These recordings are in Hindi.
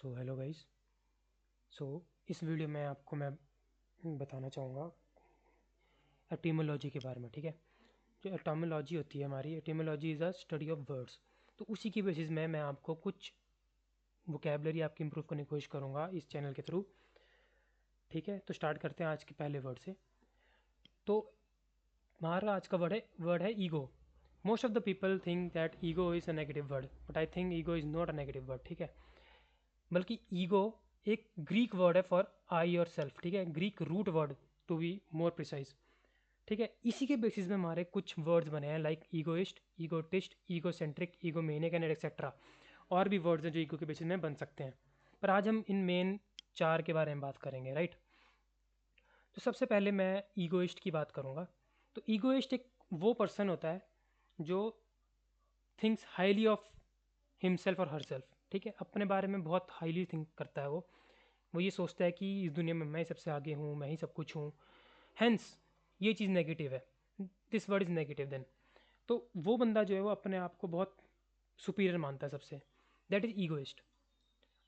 So hello guys. सो इस वीडियो में आपको मैं बताना चाहूँगा एटिमोलॉजी के बारे में। ठीक है, जो एटिमोलॉजी होती है हमारी, etymology is a study of words. तो उसी की बेसिस में मैं आपको कुछ वोकेबलरी आपकी इंप्रूव करने की कोशिश करूँगा इस चैनल के थ्रू। ठीक है, तो स्टार्ट करते हैं आज के पहले वर्ड से। तो हमारा आज का वर्ड है ego. Most of the people think that ego is a negative word, but I think ego is not a negative word. ठीक है, बल्कि ईगो एक ग्रीक वर्ड है फॉर आई और सेल्फ। ठीक है, Greek root word to be more precise. ठीक है, इसी के बेसिस में हमारे कुछ वर्ड्स बने हैं like egoist, egotist, egocentric, egomaniac and etcetera. और भी वर्ड्स हैं जो ईगो के बेसिस में बन सकते हैं, पर आज हम इन मेन चार के बारे में बात करेंगे। राइट, तो सबसे पहले मैं ईगोइस्ट की बात करूँगा। तो ईगोइस्ट एक वो पर्सन होता है जो थिंक्स हाईली ऑफ हिमसेल्फ और हर सेल्फ। ठीक है, अपने बारे में बहुत हाईली थिंक करता है वो ये सोचता है कि इस दुनिया में मैं सबसे आगे हूँ, मैं ही सब कुछ हूँ। हैंस ये चीज़ नेगेटिव है, this word is negative then. तो वो बंदा जो है वो अपने आप को बहुत सुपीरियर मानता है सबसे, दैट इज़ ईगोइस्ट।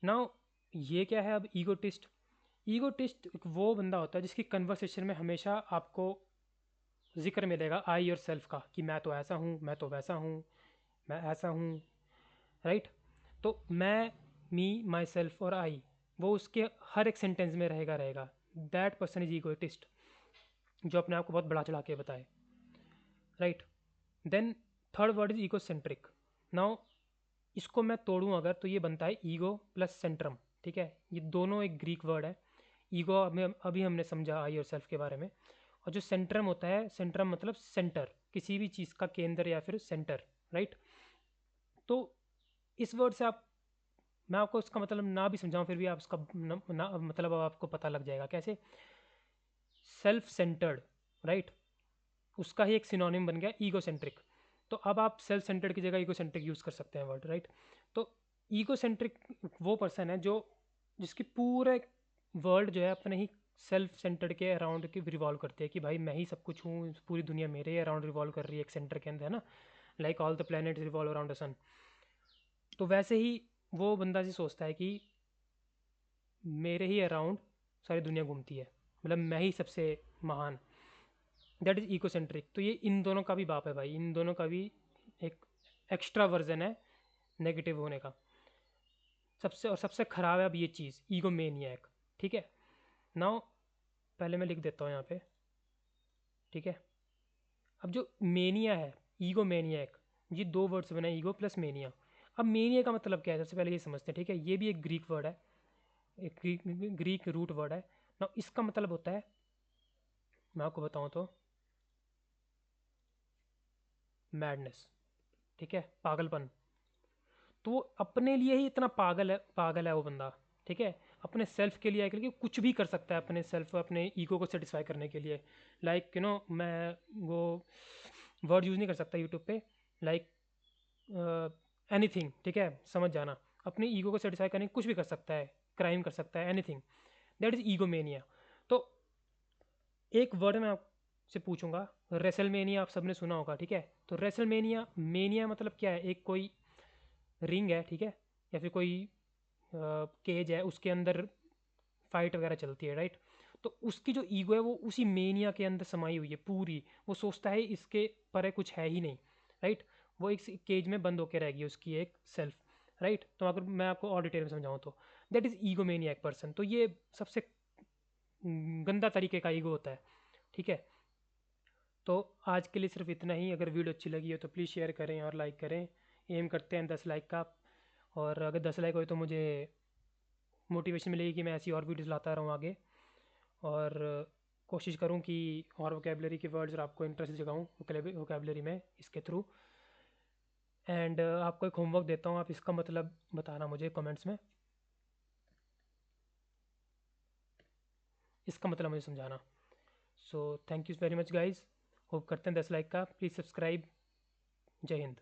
नाउ ये क्या है अब ईगोटिस्ट? ईगोटिस्ट एक वो बंदा होता है जिसकी कन्वर्सेशन में हमेशा आपको जिक्र मिलेगा आई और सेल्फ का, कि मैं तो ऐसा हूँ, मैं तो वैसा हूँ, मैं ऐसा हूँ। राइट, तो मैं, मी, माई सेल्फ और आई, वो उसके हर एक सेंटेंस में रहेगा। दैट पर्सन इज ईगोटिस्ट, जो अपने आप को बहुत बड़ा चढ़ा के बताए। Right, then third word is egocentric. Now इसको मैं तोड़ूँ अगर, तो ये बनता है ईगो प्लस सेंट्रम। ठीक है, ये दोनों एक ग्रीक वर्ड है। ईगो में अभी हमने समझा आई और सेल्फ के बारे में, और जो सेंट्रम होता है, सेंट्रम मतलब सेंटर, किसी भी चीज़ का केंद्र या फिर सेंटर। राइट, तो इस वर्ड से आप, मैं आपको इसका मतलब ना भी समझाऊं फिर भी आप इसका मतलब अब आपको पता लग जाएगा कैसे। सेल्फ सेंटर्ड, राइट, उसका ही एक सिनोनिम बन गया ईगोसेंट्रिक। तो अब आप सेल्फ सेंटर्ड की जगह ईगोसेंट्रिक यूज़ कर सकते हैं वर्ड। राइट, तो ईगोसेंट्रिक वो पर्सन है जो, जिसकी पूरे वर्ल्ड जो है अपने ही सेल्फ सेंटर्ड के अराउंड की रिवॉल्व करती है, कि भाई मैं ही सब कुछ हूँ, पूरी दुनिया मेरे ही अराउंड रिवॉल्व कर रही है एक सेंटर के अंदर, है ना, like all the planets revolve around the sun. तो वैसे ही वो बंदा जी सोचता है कि मेरे ही अराउंड सारी दुनिया घूमती है, मतलब मैं ही सबसे महान। That is ecocentric. तो ये इन दोनों का भी बाप है भाई, इन दोनों का भी एक एक्स्ट्रा वर्जन है नेगेटिव होने का। सबसे खराब है अब ये चीज़, ईगो मेनियक। ठीक है, नाउ पहले मैं लिख देता हूँ यहाँ पे। ठीक है, अब जो मेनिया है, ईगो मेनियक, ये दो वर्ड्स बना, ईगो प्लस मेनिया। अब मेनिया का मतलब क्या है, सबसे पहले ये समझते हैं। ठीक है, ये भी एक ग्रीक वर्ड है, एक ग्रीक रूट वर्ड है। ना इसका मतलब होता है, मैं आपको बताऊं तो, मैडनेस। ठीक है, पागलपन। तो वो अपने लिए ही इतना पागल है वो बंदा। ठीक है, अपने सेल्फ के लिए कि कुछ भी कर सकता है अपने सेल्फ, अपने ईगो को सेटिस्फाई करने के लिए। लाइक यू नो, मैं वो वर्ड यूज़ नहीं कर सकता यूट्यूब पे, लाइक एनीथिंग। ठीक है, समझ जाना, अपनी ईगो को सेटिस्फाई करने के कुछ भी कर सकता है, क्राइम कर सकता है, एनीथिंग। That is ईगोमेनिया। तो एक वर्ड मैं आपसे पूछूंगा, रेसलमेनिया आप सबने सुना होगा। ठीक है, तो रेसलमेनिया, मेनिया मतलब क्या है, एक कोई रिंग है, ठीक है, या फिर कोई केज है, उसके अंदर फाइट वगैरह चलती है। राइट, तो उसकी जो ईगो है वो उसी मेनिया के अंदर समाई हुई है पूरी। वो सोचता है इसके परे कुछ है ही नहीं। राइट, वो एक केज में बंद होकर रहेगी उसकी एक सेल्फ। राइट, तो अगर मैं आपको और डिटेल में समझाऊँ तो दैट इज़ ईगोमेनिया पर्सन। तो ये सबसे गंदा तरीके का ईगो होता है। ठीक है, तो आज के लिए सिर्फ इतना ही। अगर वीडियो अच्छी लगी हो तो प्लीज़ शेयर करें और लाइक करें। एम करते हैं 10 लाइक का, और अगर 10 लाइक हो तो मुझे मोटिवेशन मिलेगी कि मैं ऐसी और वीडियोस लाता रहूँ आगे, और कोशिश करूँ कि और वोकेबलरी के वर्ड्स आपको इंटरेस्ट जगाऊँ वोकेबलरी में इसके थ्रू। एंड आपको एक होमवर्क देता हूँ, आप इसका मतलब बताना मुझे कमेंट्स में, इसका मतलब मुझे समझाना। So thank you very much guys, hope करते हैं 10 लाइक का। Please subscribe. जय हिंद।